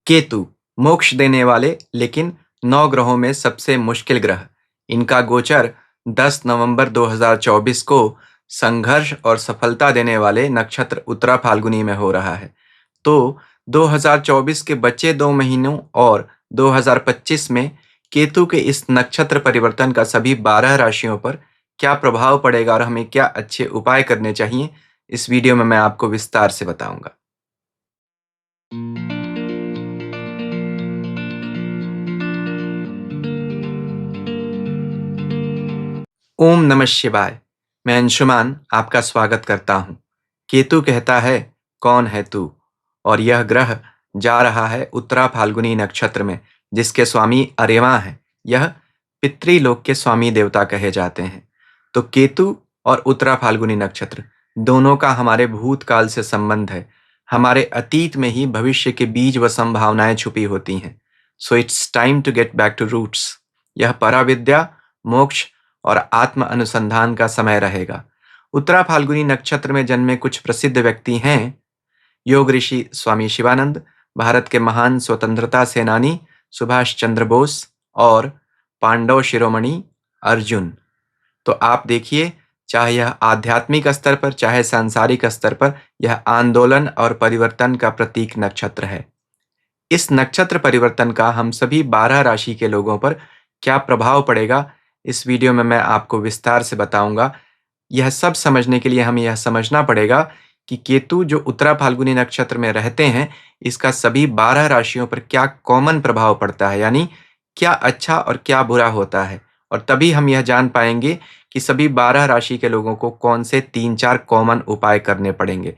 केतु मोक्ष देने वाले लेकिन 9 ग्रहों में सबसे मुश्किल ग्रह। इनका गोचर 10 नवंबर 2024 को संघर्ष और सफलता देने वाले नक्षत्र उत्तरा फाल्गुनी में हो रहा है। तो 2024 के बचे 2 महीनों और 2025 में केतु के इस नक्षत्र परिवर्तन का सभी 12 राशियों पर क्या प्रभाव पड़ेगा और हमें क्या अच्छे उपाय करने चाहिए, इस वीडियो में मैं आपको विस्तार से बताऊंगा। ओम नमः शिवाय। मैं अंशुमान आपका स्वागत करता हूँ। केतु कहता है, कौन है तू? और यह ग्रह जा रहा है उत्तरा फाल्गुनी नक्षत्र में, जिसके स्वामी अरेवा हैं। यह पितृलोक के स्वामी देवता कहे जाते हैं। तो केतु और उत्तरा फाल्गुनी नक्षत्र दोनों का हमारे भूतकाल से संबंध है। हमारे अतीत में ही भविष्य के बीज व संभावनाएं छुपी होती हैं। So it's time to get back to roots. यह पराविद्या, मोक्ष और आत्म अनुसंधान का समय रहेगा। उत्तरा फाल्गुनी नक्षत्र में जन्मे कुछ प्रसिद्ध व्यक्ति हैं: योग ऋषि स्वामी शिवानंद, भारत के महान स्वतंत्रता सेनानी सुभाष चंद्र बोस और पांडव शिरोमणि अर्जुन। तो आप देखिए, चाहे यह आध्यात्मिक स्तर पर चाहे सांसारिक स्तर पर, यह आंदोलन और परिवर्तन का प्रतीक नक्षत्र है। इस नक्षत्र परिवर्तन का हम सभी 12 राशि के लोगों पर क्या प्रभाव पड़ेगा, इस वीडियो में मैं आपको विस्तार से बताऊंगा। यह सब समझने के लिए हमें यह समझना पड़ेगा कि केतु जो उत्तरा फाल्गुनी नक्षत्र में रहते हैं, इसका सभी 12 राशियों पर क्या कॉमन प्रभाव पड़ता है, यानी क्या अच्छा और क्या बुरा होता है। और तभी हम यह जान पाएंगे कि सभी 12 राशि के लोगों को कौन से 3-4 कॉमन उपाय करने पड़ेंगे।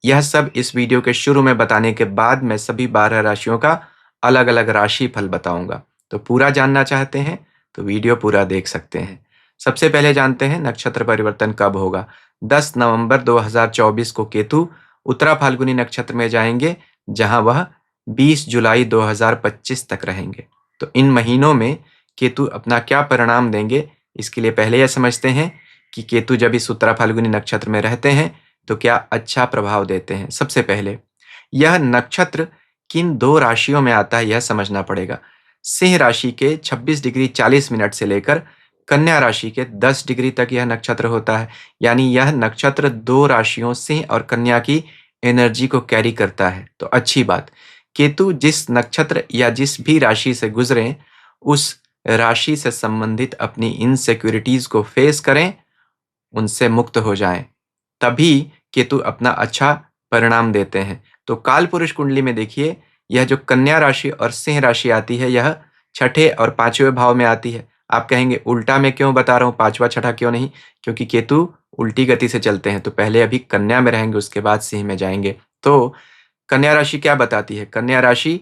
यह सब इस वीडियो के शुरू में बताने के बाद मैं सभी 12 राशियों का अलग अलग राशि फल बताऊंगा। तो पूरा जानना चाहते हैं तो वीडियो पूरा देख सकते हैं। सबसे पहले जानते हैं नक्षत्र परिवर्तन कब होगा। 10 नवंबर 2024 को केतु उत्तरा फाल्गुनी नक्षत्र में जाएंगे, जहां वह 20 जुलाई 2025 तक रहेंगे। तो इन महीनों में केतु अपना क्या परिणाम देंगे, इसके लिए पहले यह समझते हैं कि केतु जब इस उत्तरा फाल्गुनी नक्षत्र में रहते हैं तो क्या अच्छा प्रभाव देते हैं। सबसे पहले यह नक्षत्र किन 2 राशियों में आता है यह समझना पड़ेगा। सिंह राशि के 26 डिग्री 40 मिनट से लेकर कन्या राशि के 10 डिग्री तक यह नक्षत्र होता है। यानी यह नक्षत्र 2 राशियों सिंह और कन्या की एनर्जी को कैरी करता है। तो अच्छी बात, केतु जिस नक्षत्र या जिस भी राशि से गुजरें, उस राशि से संबंधित अपनी इनसिक्योरिटीज को फेस करें, उनसे मुक्त हो जाएं, तभी केतु अपना अच्छा परिणाम देते हैं। तो काल पुरुष कुंडली में देखिए, यह जो कन्या राशि और सिंह राशि आती है, यह छठे और 5वें भाव में आती है। आप कहेंगे उल्टा मैं क्यों बता रहा हूँ, 5वां 6ठा क्यों नहीं? क्योंकि केतु उल्टी गति से चलते हैं। तो पहले अभी कन्या में रहेंगे, उसके बाद सिंह में जाएंगे। तो कन्या राशि क्या बताती है? कन्या राशि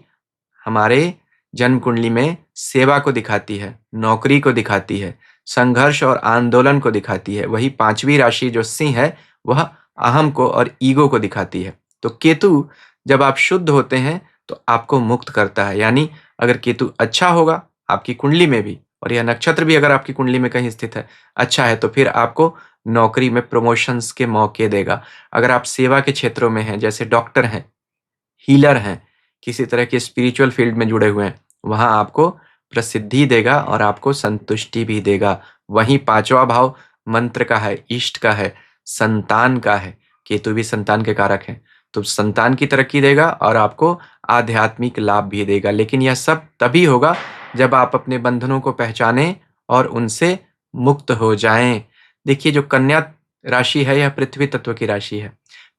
हमारे जन्म कुंडली में सेवा को दिखाती है, नौकरी को दिखाती है, संघर्ष और आंदोलन को दिखाती है। वही 5वीं राशि जो सिंह है, वह अहम को और ईगो को दिखाती है। तो केतु जब आप शुद्ध होते हैं तो आपको मुक्त करता है। यानी अगर केतु अच्छा होगा आपकी कुंडली में भी, और यह नक्षत्र भी अगर आपकी कुंडली में कहीं स्थित है, अच्छा है, तो फिर आपको नौकरी में प्रमोशंस के मौके देगा। अगर आप सेवा के क्षेत्रों में हैं, जैसे डॉक्टर हैं, हीलर हैं, किसी तरह के स्पिरिचुअल फील्ड में जुड़े हुए हैं, वहां आपको प्रसिद्धि देगा और आपको संतुष्टि भी देगा। वहीं 5वां भाव मंत्र का है, इष्ट का है, संतान का है। केतु भी संतान के कारक है, तो संतान की तरक्की देगा और आपको आध्यात्मिक लाभ भी देगा। लेकिन यह सब तभी होगा जब आप अपने बंधनों को पहचानें और उनसे मुक्त हो जाएं। देखिए, जो कन्या राशि है, यह पृथ्वी तत्व की राशि है।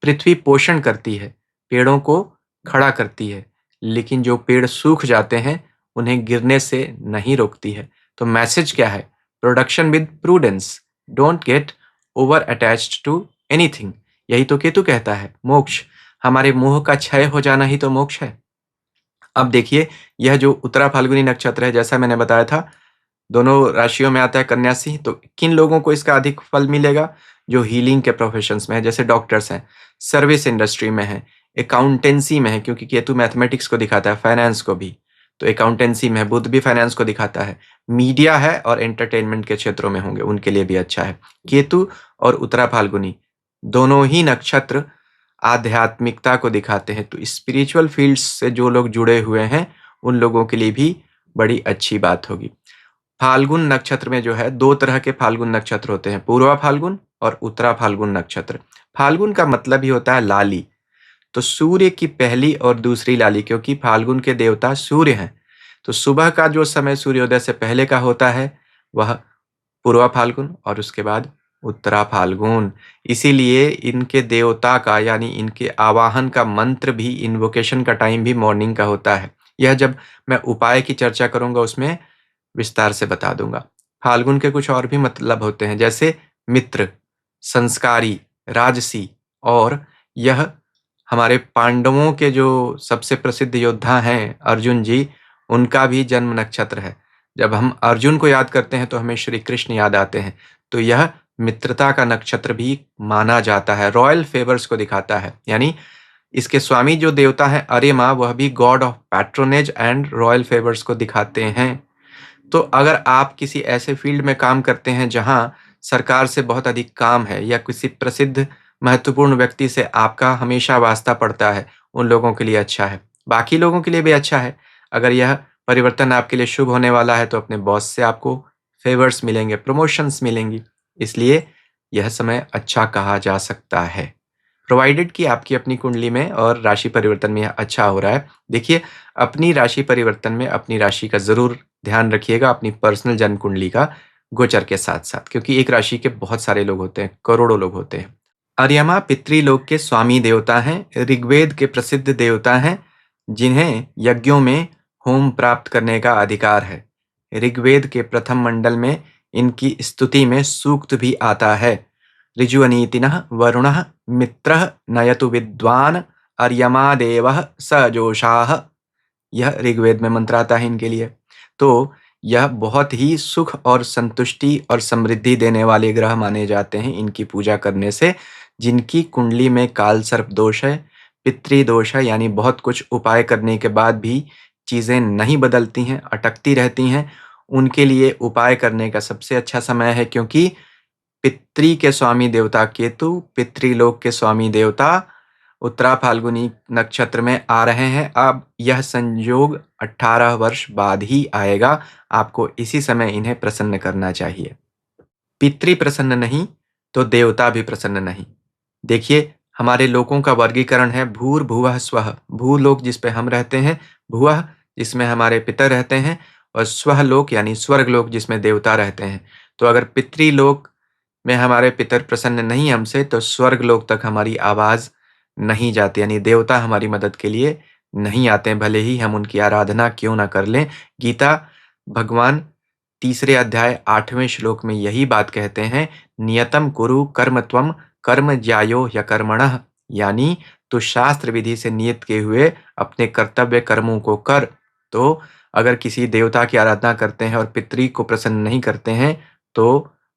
पृथ्वी पोषण करती है, पेड़ों को खड़ा करती है, लेकिन जो पेड़ सूख जाते हैं उन्हें गिरने से नहीं रोकती है। तो मैसेज क्या है? Production with prudence, don't get over attached to anything. यही तो केतु कहता है। मोक्ष, हमारे मोह का क्षय हो जाना ही तो मोक्ष है। अब देखिए, यह जो उत्तरा फाल्गुनी नक्षत्र है, जैसा मैंने बताया था, दोनों राशियों में आता है, कन्या सिंह। तो किन लोगों को इसका अधिक फल मिलेगा? जो हीलिंग के प्रोफेशंस में है, जैसे डॉक्टर्स हैं, सर्विस इंडस्ट्री में है, अकाउंटेंसी में है, क्योंकि केतु मैथमेटिक्स को दिखाता है, फाइनेंस को भी। तो अकाउंटेंसी में है, बुध भी फाइनेंस को दिखाता है। मीडिया है और एंटरटेनमेंट के क्षेत्रों में होंगे, उनके लिए भी अच्छा है। केतु और उत्तरा फाल्गुनी दोनों ही नक्षत्र आध्यात्मिकता को दिखाते हैं। तो स्पिरिचुअल फील्ड से जो लोग जुड़े हुए हैं उन लोगों के लिए भी बड़ी अच्छी बात होगी। फाल्गुन नक्षत्र में जो है 2 तरह के फाल्गुन नक्षत्र होते हैं, पूर्वा फाल्गुन और उत्तरा फाल्गुन नक्षत्र। फाल्गुन का मतलब ही होता है लाली। तो सूर्य की पहली और दूसरी लाली, क्योंकि फाल्गुन के देवता सूर्य हैं। तो सुबह का जो समय सूर्योदय से पहले का होता है वह पूर्वा फाल्गुन और उसके बाद उत्तरा फाल्गुन। इसीलिए इनके देवता का यानी इनके आवाहन का मंत्र भी, इन्वोकेशन का टाइम भी मॉर्निंग का होता है। यह जब मैं उपाय की चर्चा करूंगा उसमें विस्तार से बता दूंगा। फाल्गुन के कुछ और भी मतलब होते हैं, जैसे मित्र, संस्कारी, राजसी, और यह हमारे पांडवों के जो सबसे प्रसिद्ध योद्धा हैं अर्जुन जी, उनका भी जन्म नक्षत्र है। जब हम अर्जुन को याद करते हैं तो हमें श्री कृष्ण याद आते हैं। तो यह मित्रता का नक्षत्र भी माना जाता है, रॉयल फेवर्स को दिखाता है। यानी इसके स्वामी जो देवता है अरिमा, वह भी God of patronage and royal favours को दिखाते हैं। तो अगर आप किसी ऐसे फील्ड में काम करते हैं जहां सरकार से बहुत अधिक काम है, या किसी प्रसिद्ध महत्वपूर्ण व्यक्ति से आपका हमेशा वास्ता पड़ता है, उन लोगों के लिए अच्छा है। बाकी लोगों के लिए भी अच्छा है। अगर यह परिवर्तन आपके लिए शुभ होने वाला है तो अपने बॉस से आपको फेवर्स मिलेंगे, प्रमोशंस मिलेंगी। इसलिए यह समय अच्छा कहा जा सकता है, प्रोवाइडेड कि आपकी अपनी कुंडली में और राशि परिवर्तन में यह अच्छा हो रहा है। देखिए, अपनी राशि परिवर्तन में अपनी राशि का जरूर ध्यान रखिएगा, अपनी पर्सनल जन्म कुंडली का गोचर के साथ साथ, क्योंकि एक राशि के बहुत सारे लोग होते हैं, करोड़ों लोग होते हैं। अर्यमा पितृलोक के स्वामी देवता हैं, ऋग्वेद के प्रसिद्ध देवता हैं, जिन्हें यज्ञों में होम प्राप्त करने का अधिकार है। ऋग्वेद के प्रथम मंडल में इनकी स्तुति में सूक्त भी आता है। ऋजुअनीतिनः वरुणः मित्रः नयतु विद्वान अर्यमा देवः स जोषाः। यह ऋग्वेद में मंत्र आता है इनके लिए। तो यह बहुत ही सुख और संतुष्टि और समृद्धि देने वाले ग्रह माने जाते हैं इनकी पूजा करने से। जिनकी कुंडली में काल सर्प दोष है, पितृ दोष है, यानी बहुत कुछ उपाय करने के बाद भी चीजें नहीं बदलती हैं, अटकती रहती हैं, उनके लिए उपाय करने का सबसे अच्छा समय है। क्योंकि पितृ के स्वामी देवता केतु, पितृलोक के स्वामी देवता उत्तरा फाल्गुनी नक्षत्र में आ रहे हैं। अब यह संयोग 18 वर्ष बाद ही आएगा। आपको इसी समय इन्हें प्रसन्न करना चाहिए। पितृ प्रसन्न नहीं तो देवता भी प्रसन्न नहीं। देखिए, हमारे लोकों का वर्गीकरण है भूर्भुवः स्वः। भूलोक जिस पे हम रहते हैं, भुवः जिसमें हमारे पितर रहते हैं, और स्वः लोक यानी स्वर्ग लोक जिसमें देवता रहते हैं। तो अगर पितृलोक में हमारे पितर प्रसन्न नहीं हमसे, तो स्वर्ग लोक तक हमारी आवाज नहीं जाती, यानी देवता हमारी मदद के लिए नहीं आते, भले ही हम उनकी आराधना क्यों ना कर लें। गीता भगवान 3 अध्याय 8वें श्लोक में यही बात कहते हैं, नियतम कुरु कर्म त्वम कर्म ज्यायो ह्यकर्मणः। यानी तो शास्त्र विधि से नियत किए हुए अपने कर्तव्य कर्मों को कर। तो अगर किसी देवता की आराधना करते हैं और पितृ को प्रसन्न नहीं करते हैं तो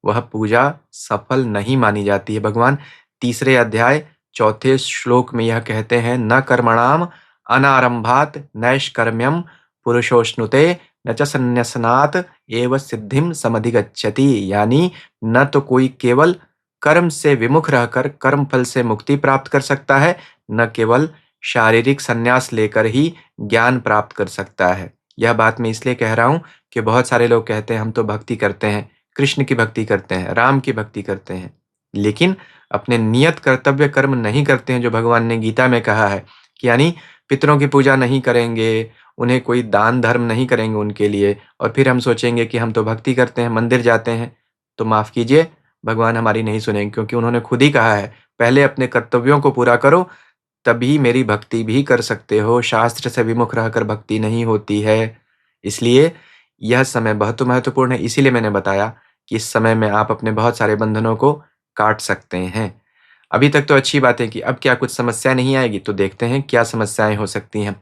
वह पूजा सफल नहीं मानी जाती है। भगवान 3 अध्याय 4 श्लोक में यह कहते हैं, न कर्मणाम अनारंभात नैष्कर्म्यम पुरुषोष्णुते न च संन्यसनात् एव सिद्धिम समधिगच्छति। यानी न तो कोई केवल कर्म से विमुख रहकर कर्म फल से मुक्ति प्राप्त कर सकता है, न केवल शारीरिक संन्यास लेकर ही ज्ञान प्राप्त कर सकता है। यह बात मैं इसलिए कह रहा हूं कि बहुत सारे लोग कहते हैं हम तो भक्ति करते हैं, कृष्ण की भक्ति करते हैं, राम की भक्ति करते हैं, लेकिन अपने नियत कर्तव्य कर्म नहीं करते हैं, जो भगवान ने गीता में कहा है कि यानी पितरों की पूजा नहीं करेंगे, उन्हें कोई दान धर्म नहीं करेंगे उनके लिए, और फिर हम सोचेंगे कि हम तो भक्ति करते हैं, मंदिर जाते हैं। तो माफ कीजिए, भगवान हमारी नहीं सुनेंगे, क्योंकि उन्होंने खुद ही कहा है पहले अपने कर्तव्यों को पूरा करो तभी मेरी भक्ति भी कर सकते हो। शास्त्र से विमुख रहकर भक्ति नहीं होती है। इसलिए यह समय बहुत महत्वपूर्ण है। इसीलिए मैंने बताया कि इस समय में आप अपने बहुत सारे बंधनों को काट सकते हैं। अभी तक तो अच्छी बात है कि अब क्या कुछ समस्या नहीं आएगी, तो देखते हैं क्या समस्याएं हो सकती हैं।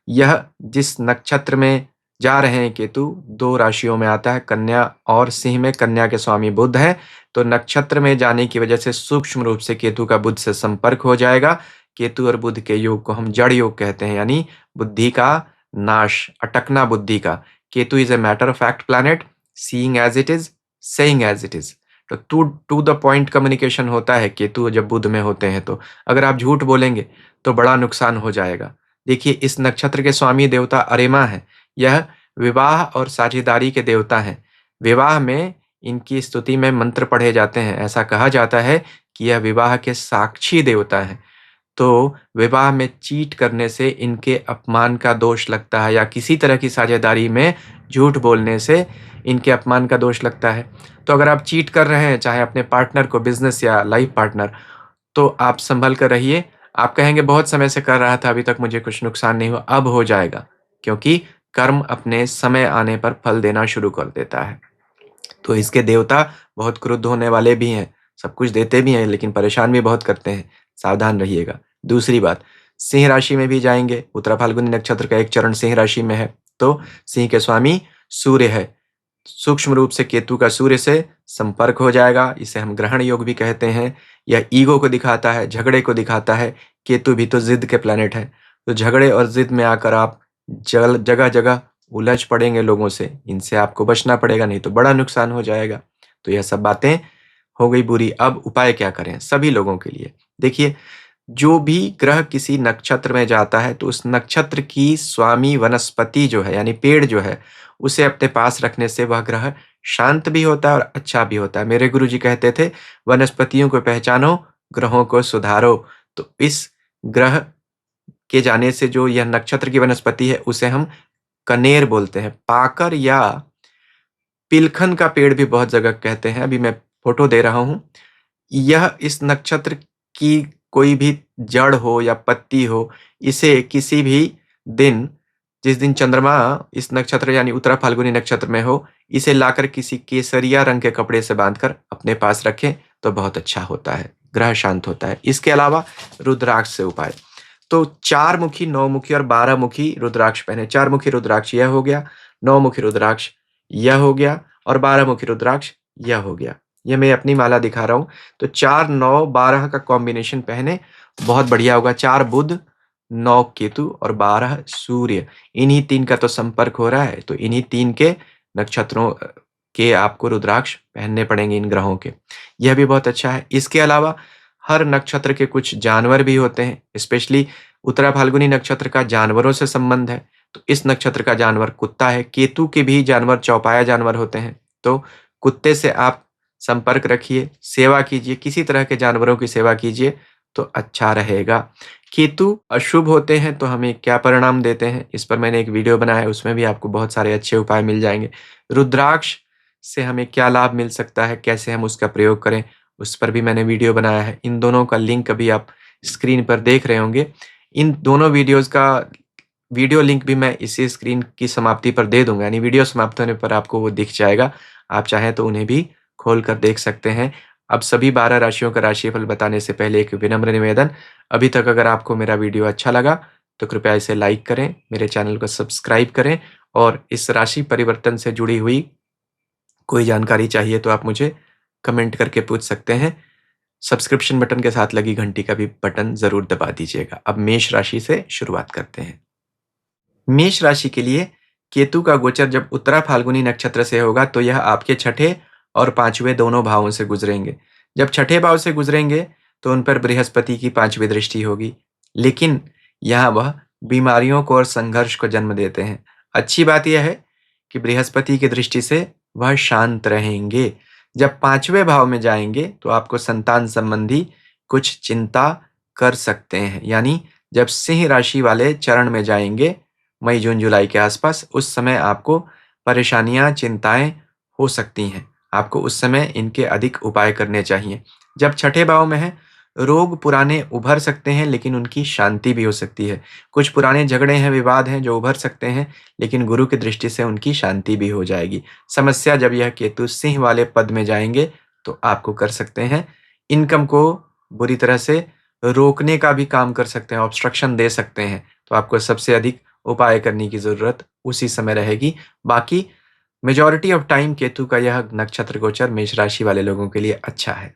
यह जिस नक्षत्र में जा रहे हैं केतु, 2 राशियों में आता है, कन्या और सिंह में। कन्या के स्वामी बुध है, तो नक्षत्र में जाने की वजह से सूक्ष्म रूप से केतु का बुध से संपर्क हो जाएगा। केतु और बुध के योग को हम जड़ योग कहते हैं, यानी बुद्धि का नाश, अटकना बुद्धि का। Ketu is a matter of fact planet, seeing as it is, saying as it is, तो टू द पॉइंट कम्युनिकेशन होता है केतु जब बुध में होते हैं तो। अगर आप झूठ बोलेंगे तो बड़ा नुकसान हो जाएगा। देखिए, इस नक्षत्र के स्वामी देवता अरिमा है। यह विवाह और साझेदारी के देवता हैं। विवाह में इनकी स्तुति में मंत्र पढ़े जाते हैं। ऐसा कहा जाता है कि यह विवाह के साक्षी देवता हैं। तो विवाह में चीट करने से इनके अपमान का दोष लगता है, या किसी तरह की साझेदारी में झूठ बोलने से इनके अपमान का दोष लगता है। तो अगर आप चीट कर रहे हैं, चाहे अपने पार्टनर को, बिजनेस या लाइफ पार्टनर, तो आप संभल कर रहिए। आप कहेंगे बहुत समय से कर रहा था, अभी तक मुझे कुछ नुकसान नहीं हुआ। अब हो जाएगा, क्योंकि कर्म अपने समय आने पर फल देना शुरू कर देता है। तो इसके देवता बहुत क्रुद्ध होने वाले भी हैं, सब कुछ देते भी हैं लेकिन परेशान भी बहुत करते हैं। सावधान रहिएगा। दूसरी बात, सिंह राशि में भी जाएंगे। उत्तरा फाल्गुनी नक्षत्र का एक चरण सिंह राशि में है, तो सिंह के स्वामी सूर्य है। सूक्ष्म रूप से केतु का सूर्य से संपर्क हो जाएगा। इसे हम ग्रहण योग भी कहते हैं। यह ईगो को दिखाता है, झगड़े को दिखाता है। केतु भी तो जिद के प्लैनेट है। तो झगड़े और जिद में आकर आप जगह जगह उलझ पड़ेंगे लोगों से। इनसे आपको बचना पड़ेगा, नहीं तो बड़ा नुकसान हो जाएगा। तो यह सब बातें हो गई बुरी। अब उपाय क्या करें सभी लोगों के लिए? देखिए, जो भी ग्रह किसी नक्षत्र में जाता है तो उस नक्षत्र की स्वामी वनस्पति जो है, यानी पेड़ जो है, उसे अपने पास रखने से वह ग्रह शांत भी होता है और अच्छा भी होता है। मेरे गुरुजी कहते थे, वनस्पतियों को पहचानो, ग्रहों को सुधारो। तो इस ग्रह के जाने से जो यह नक्षत्र की वनस्पति है उसे हम कनेर बोलते हैं। पाकर या पिलखन का पेड़ भी बहुत जगह कहते हैं। अभी मैं फोटो दे रहा हूं। यह इस नक्षत्र की कोई भी जड़ हो या पत्ती हो, इसे किसी भी दिन, जिस दिन चंद्रमा इस नक्षत्र यानी उत्तरा फाल्गुनी नक्षत्र में हो, इसे लाकर किसी केसरिया रंग के कपड़े से बांधकर अपने पास रखें तो बहुत अच्छा होता है, ग्रह शांत होता है। इसके अलावा रुद्राक्ष से उपाय, तो 4 मुखी, 9 मुखी और 12 मुखी रुद्राक्ष पहने। 4 मुखी रुद्राक्ष यह हो गया, 9 मुखी रुद्राक्ष यह हो गया और 12 मुखी रुद्राक्ष यह हो गया। ये मैं अपनी माला दिखा रहा हूं। तो 4, 9, 12 का कॉम्बिनेशन पहने, बहुत बढ़िया होगा। 4 बुध, 9 केतु और 12 सूर्य, इन्हीं 3 का तो संपर्क हो रहा है। तो इन्हीं 3 के नक्षत्रों के आपको रुद्राक्ष पहनने पड़ेंगे, इन ग्रहों के। यह भी बहुत अच्छा है। इसके अलावा हर नक्षत्र के कुछ जानवर भी होते हैं। स्पेशली उत्तरा फाल्गुनी नक्षत्र का जानवरों से संबंध है, तो इस नक्षत्र का जानवर कुत्ता है। केतु के भी जानवर चौपाया जानवर होते हैं। तो कुत्ते से आप संपर्क रखिए, सेवा कीजिए, किसी तरह के जानवरों की सेवा कीजिए तो अच्छा रहेगा। केतु अशुभ होते हैं तो हमें क्या परिणाम देते हैं, इस पर मैंने एक वीडियो बनाया है, उसमें भी आपको बहुत सारे अच्छे उपाय मिल जाएंगे। रुद्राक्ष से हमें क्या लाभ मिल सकता है, कैसे हम उसका प्रयोग करें, उस पर भी मैंने वीडियो बनाया है। इन दोनों का लिंक अभी आप स्क्रीन पर देख रहे होंगे। इन दोनों वीडियोस का वीडियो लिंक भी मैं इसी स्क्रीन की समाप्ति पर दे दूंगा, यानी वीडियो समाप्त होने पर आपको वो दिख जाएगा। आप चाहें तो उन्हें भी खोल कर देख सकते हैं। अब सभी 12 राशियों का राशिफल बताने से पहले एक विनम्र निवेदन, अभी तक अगर आपको मेरा वीडियो अच्छा लगा तो कृपया इसे लाइक करें, मेरे चैनल को सब्सक्राइब करें, और इस राशि परिवर्तन से जुड़ी हुई कोई जानकारी चाहिए तो आप मुझे कमेंट करके पूछ सकते हैं। सब्सक्रिप्शन बटन के साथ लगी घंटी का भी बटन जरूर दबा दीजिएगा। अब मेष राशि से शुरुआत करते हैं। मेष राशि के लिए केतु का गोचर जब उत्तरा फाल्गुनी नक्षत्र से होगा तो यह आपके छठे और 5वें दोनों भावों से गुजरेंगे। जब छठे भाव से गुजरेंगे तो उन पर बृहस्पति की 5वीं दृष्टि होगी, लेकिन यहाँ वह बीमारियों को और संघर्ष को जन्म देते हैं। अच्छी बात यह है कि बृहस्पति की दृष्टि से वह शांत रहेंगे। जब 5वें भाव में जाएंगे तो आपको संतान संबंधी कुछ चिंता कर सकते हैं। यानी जब सिंह राशि वाले चरण में जाएंगे मई जून जुलाई के आसपास, उस समय आपको परेशानियां, चिंताएं हो सकती हैं। आपको उस समय इनके अधिक उपाय करने चाहिए। जब छठे भाव में है, रोग पुराने उभर सकते हैं लेकिन उनकी शांति भी हो सकती है। कुछ पुराने झगड़े हैं, विवाद हैं जो उभर सकते हैं, लेकिन गुरु की दृष्टि से उनकी शांति भी हो जाएगी। समस्या जब यह केतु सिंह वाले पद में जाएंगे तो आपको कर सकते हैं, इनकम को बुरी तरह से रोकने का भी काम कर सकते हैं, ऑब्स्ट्रक्शन दे सकते हैं। तो आपको सबसे अधिक उपाय करने की जरूरत उसी समय रहेगी। बाकी मेजॉरिटी ऑफ टाइम केतु का यह नक्षत्र गोचर मेष राशि वाले लोगों के लिए अच्छा है।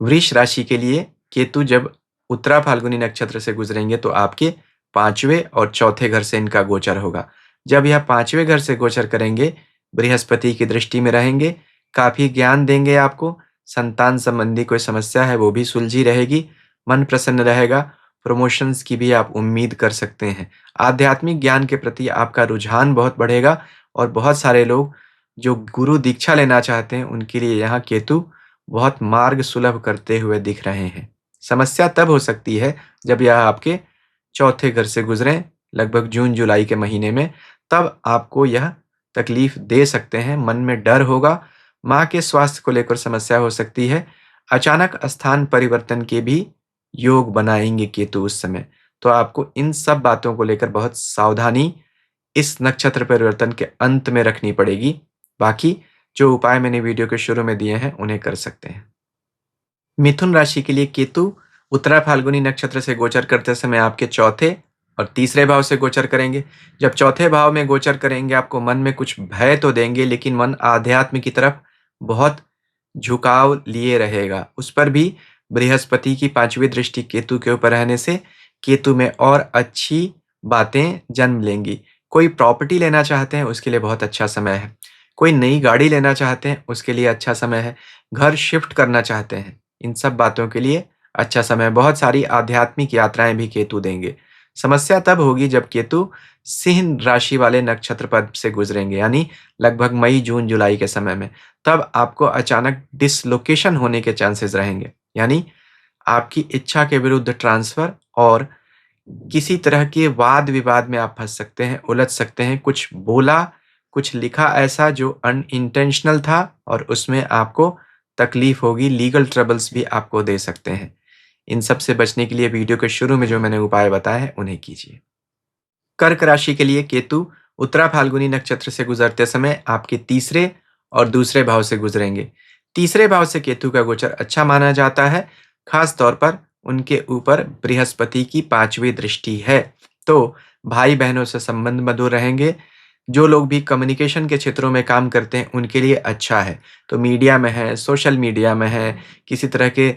वृष राशि के लिए केतु जब उत्तरा फाल्गुनी नक्षत्र से गुजरेंगे तो आपके 5वें और 4थे घर से इनका गोचर होगा। जब यह 5वें घर से गोचर करेंगे, बृहस्पति की दृष्टि में रहेंगे, काफ़ी ज्ञान देंगे आपको, संतान संबंधी कोई समस्या है वो भी सुलझी रहेगी, मन प्रसन्न रहेगा, प्रमोशंस की भी आप उम्मीद कर सकते हैं। आध्यात्मिक ज्ञान के प्रति आपका रुझान बहुत बढ़ेगा और बहुत सारे लोग जो गुरु दीक्षा लेना चाहते हैं, उनके लिए यहाँ केतु बहुत मार्ग सुलभ करते हुए दिख रहे हैं। समस्या तब हो सकती है जब यह आपके चौथे घर से गुजरें, लगभग जून-जुलाई के महीने में, तब आपको यह तकलीफ दे सकते हैं। मन में डर होगा, माँ के स्वास्थ्य को लेकर समस्या हो सकती है, अचानक स्थान परिवर्तन के भी योग बनाएँगे केतु उस समय। तो आपको इन सब बातों को लेकर बहुत सावधानी इस नक्षत्र परिवर्तन के अंत में रखनी पड़ेगी। बाकी जो उपाय मैंने वीडियो के शुरू में दिए हैं, उन्हें कर सकते हैं। मिथुन राशि के लिए केतु उत्तरा फाल्गुनी नक्षत्र से गोचर करते समय आपके चौथे और तीसरे भाव से गोचर करेंगे। जब चौथे भाव में गोचर करेंगे, आपको मन में कुछ भय तो देंगे, लेकिन मन आध्यात्म की तरफ बहुत झुकाव लिए रहेगा। उस पर भी बृहस्पति की 5वीं दृष्टि केतु के ऊपर रहने से केतु में और अच्छी बातें जन्म लेंगी। कोई प्रॉपर्टी लेना चाहते हैं, उसके लिए बहुत अच्छा समय है। कोई नई गाड़ी लेना चाहते हैं, उसके लिए अच्छा समय है। घर शिफ्ट करना चाहते हैं, इन सब बातों के लिए अच्छा समय है। बहुत सारी आध्यात्मिक यात्राएं भी केतु देंगे। समस्या तब होगी जब केतु सिंह राशि वाले नक्षत्र पद से गुजरेंगे, यानी लगभग मई, जून, जुलाई के समय में। तब आपको अचानक डिसलोकेशन होने के चांसेस रहेंगे, यानी आपकी इच्छा के विरुद्ध ट्रांसफर और किसी तरह के वाद-विवाद में आप फँस सकते हैं, उलझ सकते हैं। कुछ बोला, कुछ लिखा ऐसा जो अनइंटेंशनल था और उसमें आपको तकलीफ होगी, लीगल ट्रबल्स भी आपको दे सकते हैं। इन सब से बचने के लिए वीडियो के शुरू में जो मैंने उपाय बताए हैं, उन्हें कीजिए। कर्क राशि के लिए केतु उत्तरा फाल्गुनी नक्षत्र से गुजरते समय आपके तीसरे और दूसरे भाव से गुजरेंगे। तीसरे भाव से केतु का गोचर अच्छा माना जाता है, खास तौर पर उनके ऊपर बृहस्पति की 5वीं दृष्टि है। तो भाई बहनों से संबंध मधुर रहेंगे। जो लोग भी कम्युनिकेशन के क्षेत्रों में काम करते हैं, उनके लिए अच्छा है। तो मीडिया में है, सोशल मीडिया में है, किसी तरह के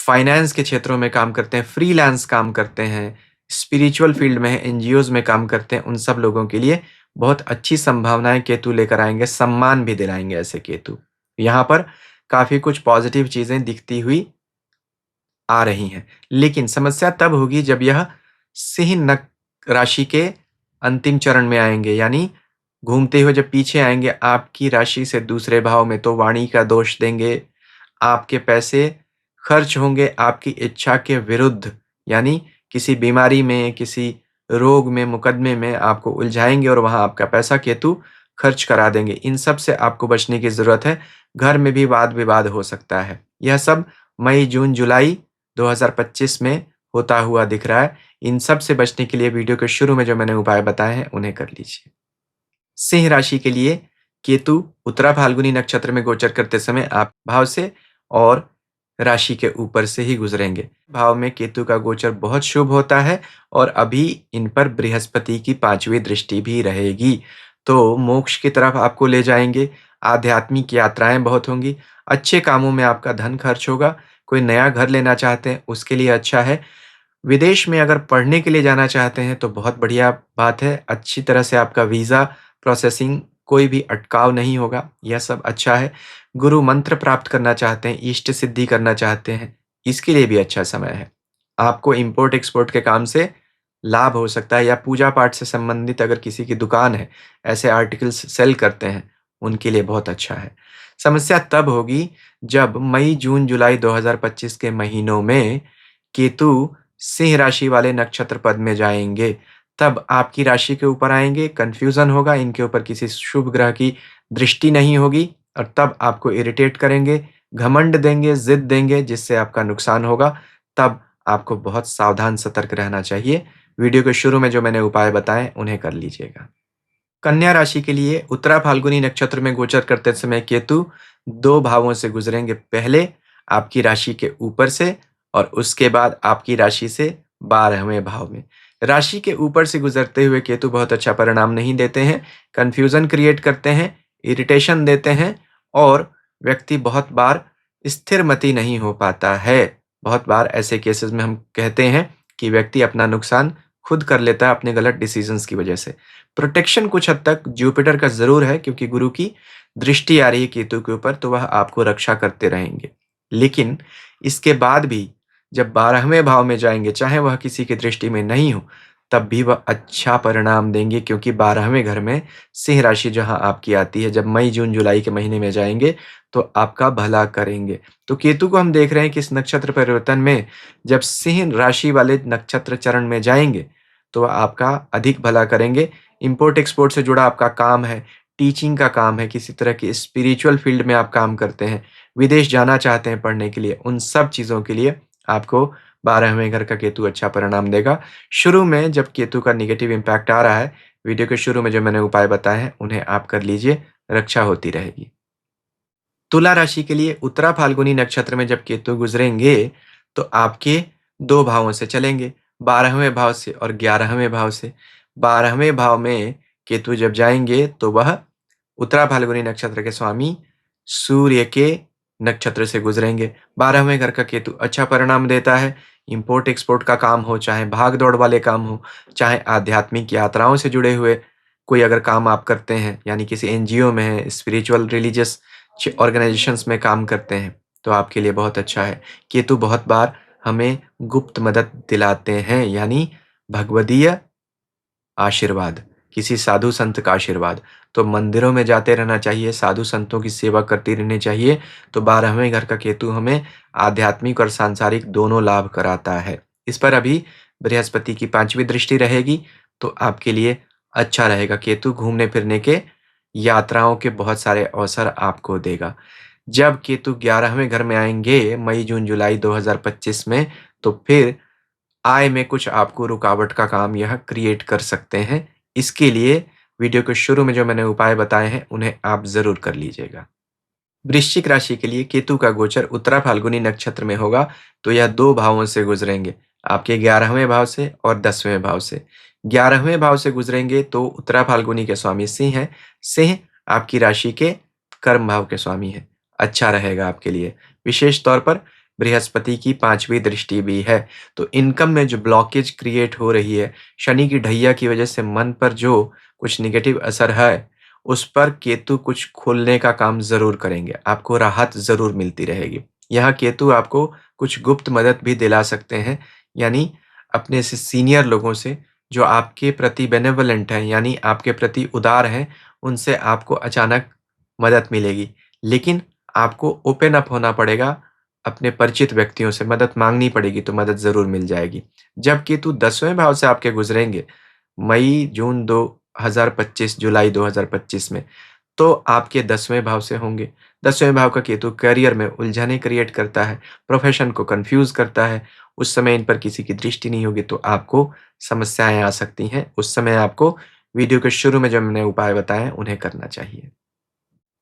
फाइनेंस के क्षेत्रों में काम करते हैं, फ्रीलांस काम करते हैं, स्पिरिचुअल फील्ड में है, एनजीओज़ में काम करते हैं, उन सब लोगों के लिए बहुत अच्छी संभावनाएँ केतु लेकर आएँगे, सम्मान भी दिलाएँगे ऐसे केतु। यहाँ पर काफ़ी कुछ पॉज़िटिव चीज़ें दिखती हुई आ रही हैं। लेकिन समस्या तब होगी जब यह सिंह नक राशि के अंतिम चरण में आएँगे, यानी घूमते हुए जब पीछे आएँगे आपकी राशि से दूसरे भाव में, तो वाणी का दोष देंगे, आपके पैसे खर्च होंगे आपकी इच्छा के विरुद्ध, यानी किसी बीमारी में, किसी रोग में, मुकदमे में आपको उलझाएँगे और वहाँ आपका पैसा केतु खर्च करा देंगे। इन सब से आपको बचने की ज़रूरत है। घर में भी वाद-विवाद हो सकता है। यह सब मई, जून, जुलाई 2025 में होता हुआ दिख रहा है। इन सब से बचने के लिए वीडियो के शुरू में जो मैंने उपाय बताए हैं, उन्हें कर लीजिए। सिंह राशि के लिए केतु उत्तरा फाल्गुनी नक्षत्र में गोचर करते समय आप भाव से और राशि के ऊपर से ही गुजरेंगे। भाव में केतु का गोचर बहुत शुभ होता है और अभी इन पर बृहस्पति की 5वीं दृष्टि भी रहेगी। तो मोक्ष की तरफ आपको ले जाएँगे, आध्यात्मिक यात्राएँ बहुत होंगी, अच्छे कामों में आपका धन खर्च होगा, कोई नया घर लेना चाहते हैं उसके लिए अच्छा है। विदेश में अगर पढ़ने के लिए जाना चाहते हैं तो बहुत बढ़िया बात है, अच्छी तरह से आपका वीज़ा प्रोसेसिंग, कोई भी अटकाव नहीं होगा, यह सब अच्छा है। गुरु मंत्र प्राप्त करना चाहते हैं, इष्ट सिद्धि करना चाहते हैं, इसके लिए भी अच्छा समय है। आपको इम्पोर्ट-एक्सपोर्ट के काम से लाभ हो सकता है या पूजा-पाठ से संबंधित अगर किसी की दुकान है, ऐसे आर्टिकल्स सेल करते हैं, उनके लिए बहुत अच्छा है। समस्या तब होगी जब मई, जून, जुलाई 2025 के महीनों में केतु सिंह राशि वाले नक्षत्र पद में जाएँगे, तब आपकी राशि के ऊपर आएँगे, कन्फ्यूज़न होगा, इनके ऊपर किसी शुभ ग्रह की दृष्टि नहीं होगी और तब आपको इरिटेट करेंगे, घमंड देंगे, ज़िद देंगे जिससे आपका नुकसान होगा, तब आपको बहुत सावधान सतर्क रहना चाहिए। वीडियो के शुरू में जो मैंने उपाय बताए, उन्हें कर लीजिएगा। कन्या राशि के लिए उत्तरा फाल्गुनी नक्षत्र में गोचर करते समय केतु 2 भावों से गुजरेंगे। पहले आपकी राशि के ऊपर से और उसके बाद आपकी राशि से 12वें भाव में। राशि के ऊपर से गुजरते हुए केतु बहुत अच्छा परिणाम नहीं देते हैं, कन्फ्यूज़न क्रिएट करते हैं, इरिटेशन देते हैं और व्यक्ति बहुत बार स्थिरमति नहीं हो पाता है। बहुत बार ऐसे केसेज़ में हम कहते हैं कि व्यक्ति अपना नुकसान खुद कर लेता है अपने गलत डिसीजंस की वजह से। प्रोटेक्शन कुछ हद तक जुपिटर का ज़रूर है क्योंकि गुरु की दृष्टि आ रही है केतु के ऊपर, तो वह आपको रक्षा करते रहेंगे। लेकिन इसके बाद भी जब 12वें भाव में जाएँगे, चाहे वह किसी की दृष्टि में नहीं हो, तब भी वह अच्छा परिणाम देंगे क्योंकि 12वें घर में सिंह राशि जहाँ आपकी आती है, जब मई, जून, जुलाई के महीने में जाएँगे, तो आपका भला करेंगे। तो केतु को हम देख रहे हैं कि इस नक्षत्र परिवर्तन में जब सिंह राशि वाले नक्षत्र चरण में जाएँगे, तो वह आपका अधिक भला करेंगे। इम्पोर्ट-एक्सपोर्ट से जुड़ा आपका काम है, टीचिंग का काम है, किसी तरह की स्पिरिचुअल फ़ील्ड में आप काम करते हैं, विदेश जाना चाहते हैं पढ़ने के लिए, उन सब चीज़ों के लिए आपको 12वें घर का केतु अच्छा परिणाम देगा। शुरू में जब केतु का नेगेटिव इम्पैक्ट आ रहा है, वीडियो के शुरू में जो मैंने उपाय बताए हैं, उन्हें आप कर लीजिए, रक्षा होती रहेगी। तुला राशि के लिए उत्तरा फाल्गुनी नक्षत्र में जब केतु गुजरेंगे, तो आपके 2 भावों से चलेंगे, 12वें भाव से और 11वें भाव से। 12वें भाव में केतु जब जाएँगे, तो वह उत्तरा फाल्गुनी नक्षत्र के स्वामी सूर्य के नक्षत्र से गुजरेंगे। 12वें घर का केतु अच्छा परिणाम देता है। इम्पोर्ट-एक्सपोर्ट का काम हो, चाहे भाग-दौड़ वाले काम हो, चाहे आध्यात्मिक यात्राओं से जुड़े हुए कोई अगर काम आप करते हैं, यानी किसी एनजीओ में हैं, स्पिरिचुअल रिलीजियस ऑर्गेनाइजेशंस में काम करते हैं, तो आपके लिए बहुत अच्छा है। केतु बहुत बार हमें गुप्त मदद दिलाते हैं, यानी भगवदीय आशीर्वाद, किसी साधु संत का आशीर्वाद। तो मंदिरों में जाते रहना चाहिए, साधु संतों की सेवा करती रहनी चाहिए। तो 12वें घर का केतु हमें आध्यात्मिक और सांसारिक दोनों लाभ कराता है। इस पर अभी बृहस्पति की 5वीं दृष्टि रहेगी, तो आपके लिए अच्छा रहेगा। केतु घूमने-फिरने के, यात्राओं के बहुत सारे अवसर आपको देगा। जब केतु 11वें घर में आएँगे मई, जून, जुलाई 2025 में, तो फिर आय में कुछ आपको रुकावट का काम यह क्रिएट कर सकते हैं। इसके लिए वीडियो के शुरू में जो मैंने उपाय बताए हैं, उन्हें आप ज़रूर कर लीजिएगा। वृश्चिक राशि के लिए केतु का गोचर उत्तरा फाल्गुनी नक्षत्र में होगा, तो यह 2 भावों से गुजरेंगे, आपके 11वें भाव से और 10वें भाव से। 11वें भाव से गुजरेंगे तो उत्तरा फाल्गुनी के स्वामी सिंह हैं। सिंह आपकी राशि के कर्म भाव के स्वामी हैं। अच्छा रहेगा आपके लिए। विशेष तौर पर बृहस्पति की 5वीं दृष्टि भी है, तो इनकम में जो ब्लॉकेज क्रिएट हो रही है, शनि की ढैया की वजह से मन पर जो कुछ नेगेटिव असर है, उस पर केतु कुछ खोलने का काम ज़रूर करेंगे, आपको राहत ज़रूर मिलती रहेगी। यहाँ केतु आपको कुछ गुप्त मदद भी दिला सकते हैं, यानी अपने से सीनियर लोगों से जो आपके प्रति बेनेवोलेंट हैं, यानी आपके प्रति उदार हैं, उनसे आपको अचानक मदद मिलेगी। लेकिन आपको ओपन अप होना पड़ेगा, अपने परिचित व्यक्तियों से मदद माँगनी पड़ेगी, तो मदद ज़रूर मिल जाएगी। जब केतु 10वें भाव से आपके गुज़रेंगे, मई, जून 2025, जुलाई 2025 में, तो आपके 10वें भाव से होंगे। 10वें भाव का केतु करियर में उलझनें क्रिएट करता है, प्रोफ़ेशन को कन्फ्यूज़ करता है। उस समय इन पर किसी की दृष्टि नहीं होगी, तो आपको समस्याएँ आ सकती हैं। उस समय आपको वीडियो के शुरू में जो मैंने उपाय बताए हैं, उन्हें करना चाहिए।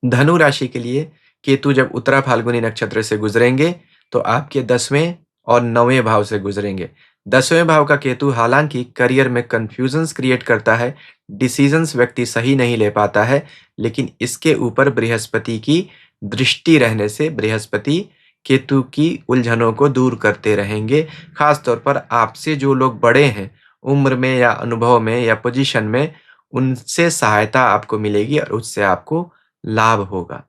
धनु राशि के लिए केतु जब उत्तरा फाल्गुनी नक्षत्र से गुजरेंगे, तो आपके 10वें और 9वें भाव से गुजरेंगे। 10वें भाव का केतु हालांकि करियर में कन्फ्यूजन्स क्रिएट करता है, डिसीजंस व्यक्ति सही नहीं ले पाता है, लेकिन इसके ऊपर बृहस्पति की दृष्टि रहने से बृहस्पति केतु की उलझनों को दूर करते रहेंगे। खास तौर पर आपसे जो लोग बड़े हैं, उम्र में या अनुभव में या पोजीशन में, उनसे सहायता आपको मिलेगी और उससे आपको लाभ होगा।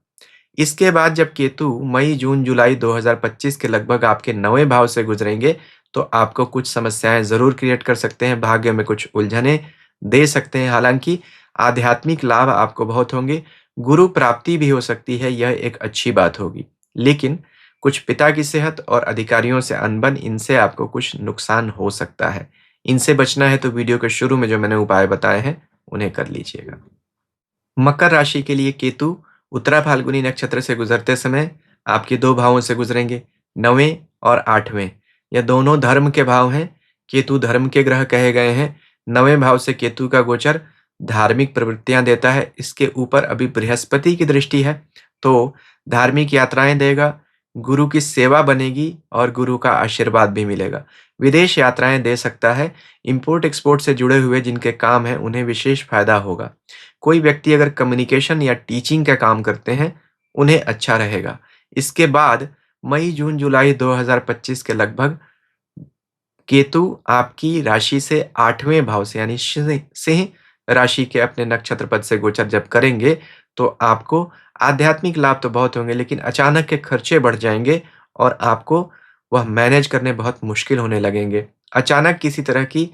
इसके बाद जब केतु मई, जून, जुलाई 2025 के लगभग आपके 9वें भाव से गुजरेंगे, तो आपको कुछ समस्याएँ ज़रूर क्रिएट कर सकते हैं, भाग्य में कुछ उलझनें दे सकते हैं। हालाँकि आध्यात्मिक लाभ आपको बहुत होंगे, गुरु प्राप्ति भी हो सकती है, यह एक अच्छी बात होगी। लेकिन कुछ पिता की सेहत और अधिकारियों से अनबन, इनसे आपको कुछ नुकसान हो सकता है। इनसे बचना है तो वीडियो के शुरू में जो मैंने उपाय बताए हैं, उन्हें कर लीजिएगा। मकर राशि के लिए केतु उत्तरा फाल्गुनी नक्षत्र से गुजरते समय आपके 2 भावों से गुजरेंगे, 9वें और 8वें। यह दोनों धर्म के भाव हैं, केतु धर्म के ग्रह कहे गए हैं। 9वें भाव से केतु का गोचर धार्मिक प्रवृत्तियाँ देता है, इसके ऊपर अभी बृहस्पति की दृष्टि है, तो धार्मिक यात्राएँ देगा, गुरु की सेवा बनेगी और गुरु का आशीर्वाद भी मिलेगा। विदेश यात्राएँ दे सकता है, इम्पोर्ट-एक्सपोर्ट से जुड़े हुए जिनके काम हैं, उन्हें विशेष फ़ायदा होगा। कोई व्यक्ति अगर कम्युनिकेशन या टीचिंग का काम करते हैं, उन्हें अच्छा रहेगा। इसके बाद मई, जून, जुलाई 2025 के लगभग केतु आपकी राशि से 8वें भाव से यानी सिंह सिंह राशि के अपने नक्षत्र पद से गोचर जब करेंगे, तो आपको आध्यात्मिक लाभ तो बहुत होंगे, लेकिन अचानक के खर्चे बढ़ जाएँगे और आपको वह मैनेज करने बहुत मुश्किल होने लगेंगे। अचानक किसी तरह की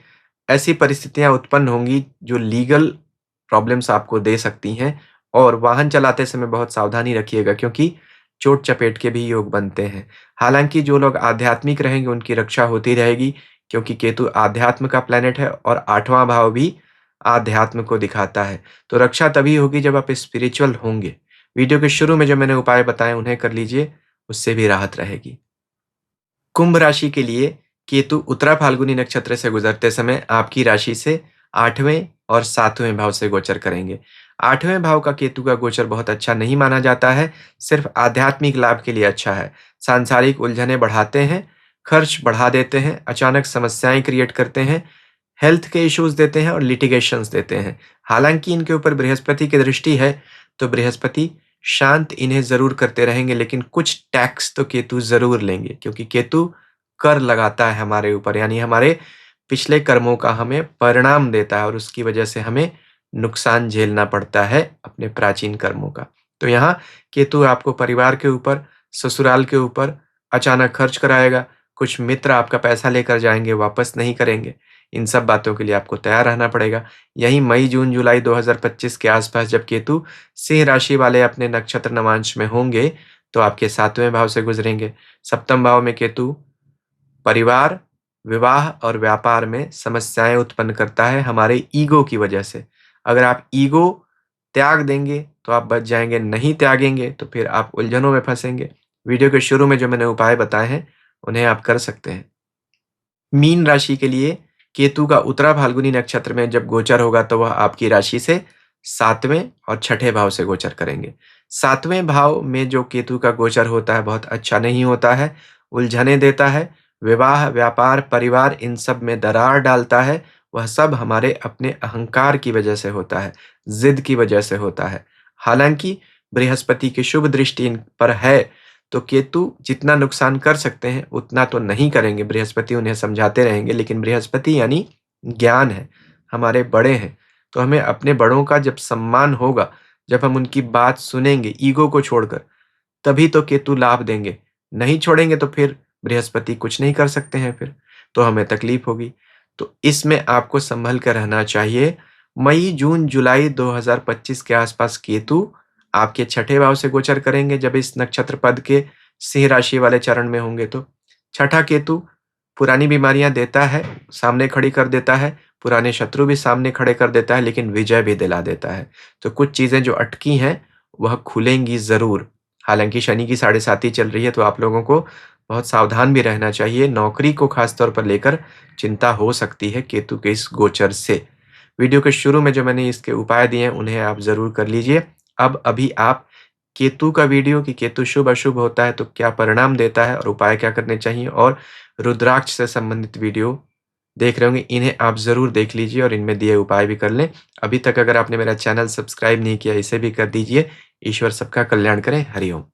ऐसी परिस्थितियाँ उत्पन्न होंगी जो लीगल प्रॉब्लम्स आपको दे सकती हैं, और वाहन चलाते समय बहुत सावधानी रखिएगा, क्योंकि चोट-चपेट के भी योग बनते हैं। हालाँकि जो लोग आध्यात्मिक रहेंगे उनकी रक्षा होती रहेगी, क्योंकि केतु आध्यात्म का प्लैनेट है और 8वाँ भाव भी आध्यात्म को दिखाता है। तो रक्षा तभी होगी जब आप स्पिरिचुअल होंगे। वीडियो के शुरू में जो मैंने उपाय बताए उन्हें कर लीजिए, उससे भी राहत रहेगी। कुंभ राशि के लिए केतु उत्तरा फाल्गुनी नक्षत्र से गुजरते समय आपकी राशि से 8वें और 7वें भाव से गोचर करेंगे। 8वें भाव का केतु का गोचर बहुत अच्छा नहीं माना जाता है, सिर्फ आध्यात्मिक लाभ के लिए अच्छा है। सांसारिक उलझनें बढ़ाते हैं, खर्च बढ़ा देते हैं, अचानक समस्याएं क्रिएट करते हैं, हेल्थ के इश्यूज देते हैं और लिटिगेशंस देते हैं। हालांकि इनके ऊपर बृहस्पति की दृष्टि है, तो बृहस्पति शांत इन्हें ज़रूर करते रहेंगे, लेकिन कुछ टैक्स तो केतु ज़रूर लेंगे, क्योंकि केतु कर लगाता है हमारे ऊपर, यानी हमारे पिछले कर्मों का हमें परिणाम देता है और उसकी वजह से हमें नुकसान झेलना पड़ता है अपने प्राचीन कर्मों का। तो यहाँ केतु आपको परिवार के ऊपर, ससुराल के ऊपर अचानक खर्च कराएगा, कुछ मित्र आपका पैसा लेकर जाएँगे, वापस नहीं करेंगे। इन सब बातों के लिए आपको तैयार रहना पड़ेगा। यही मई, जून, जुलाई 2025 के आसपास जब केतु सिंह राशि वाले अपने नक्षत्र नवांश में होंगे, तो आपके 7वें भाव से गुजरेंगे। सप्तम भाव में केतु परिवार, विवाह और व्यापार में समस्याएँ उत्पन्न करता है हमारे ईगो की वजह से। अगर आप ईगो त्याग देंगे, तो आप बच जाएँगे, नहीं त्यागेंगे, तो फिर आप उलझनों में फँसेंगे। वीडियो के शुरू में जो मैंने उपाय बताए हैं, उन्हें आप कर सकते हैं। मीन राशि के लिए केतु का उत्तरा फाल्गुनी नक्षत्र में जब गोचर होगा, तो वह आपकी राशि से 7वें और 6ठे भाव से गोचर करेंगे। 7वें भाव में जो केतु का गोचर होता है बहुत अच्छा नहीं होता है, उलझने देता है, विवाह, व्यापार, परिवार इन सब में दरार डालता है। वह सब हमारे अपने अहंकार की वजह से होता है, ज़िद की वजह से होता है। हालाँकि बृहस्पति की शुभ दृष्टि इन पर है, तो केतु जितना नुकसान कर सकते हैं उतना तो नहीं करेंगे, बृहस्पति उन्हें समझाते रहेंगे, लेकिन बृहस्पति यानी ज्ञान है, हमारे बड़े हैं, तो हमें अपने बड़ों का जब सम्मान होगा, जब हम उनकी बात सुनेंगे ईगो को छोड़कर, तभी तो केतु लाभ देंगे। नहीं छोड़ेंगे तो फिर बृहस्पति कुछ नहीं कर सकते हैं फिर, तो हमें तकलीफ होगी। तो इसमें आपको संभल कर रहना चाहिए। मई, जून, जुलाई 2025 के आसपास केतु आपके 6ठे भाव से गोचर करेंगे, जब इस नक्षत्र पद के सिंह राशि वाले चरण में होंगे तो। 6ठा केतु पुरानी बीमारियाँ देता है, सामने खड़ी कर देता है, पुराने शत्रु भी सामने खड़े कर देता है, लेकिन विजय भी दिला देता है। तो कुछ चीज़ें जो अटकी हैं, वह खुलेंगी ज़रूर। हालाँकि शनि की साढ़े साती चल रही है, तो आप लोगों को बहुत सावधान भी रहना चाहिए। नौकरी को खास तौर पर लेकर चिंता हो सकती है केतु के इस गोचर से। वीडियो के शुरू में जो मैंने इसके उपाय दिए हैं, उन्हें आप ज़रूर कर लीजिए। अब अभी आप केतु का वीडियो कि केतु शुभ-अशुभ होता है तो क्या परिणाम देता है और उपाय क्या करने चाहिए, और रुद्राक्ष से संबंधित वीडियो देख रहे होंगे, इन्हें आप ज़रूर देख लीजिए और इनमें दिए उपाय भी कर लें। अभी तक अगर आपने मेरा चैनल सब्सक्राइब नहीं किया, इसे भी कर दीजिए। ईश्वर सबका कल्याण करें। हरि ओम।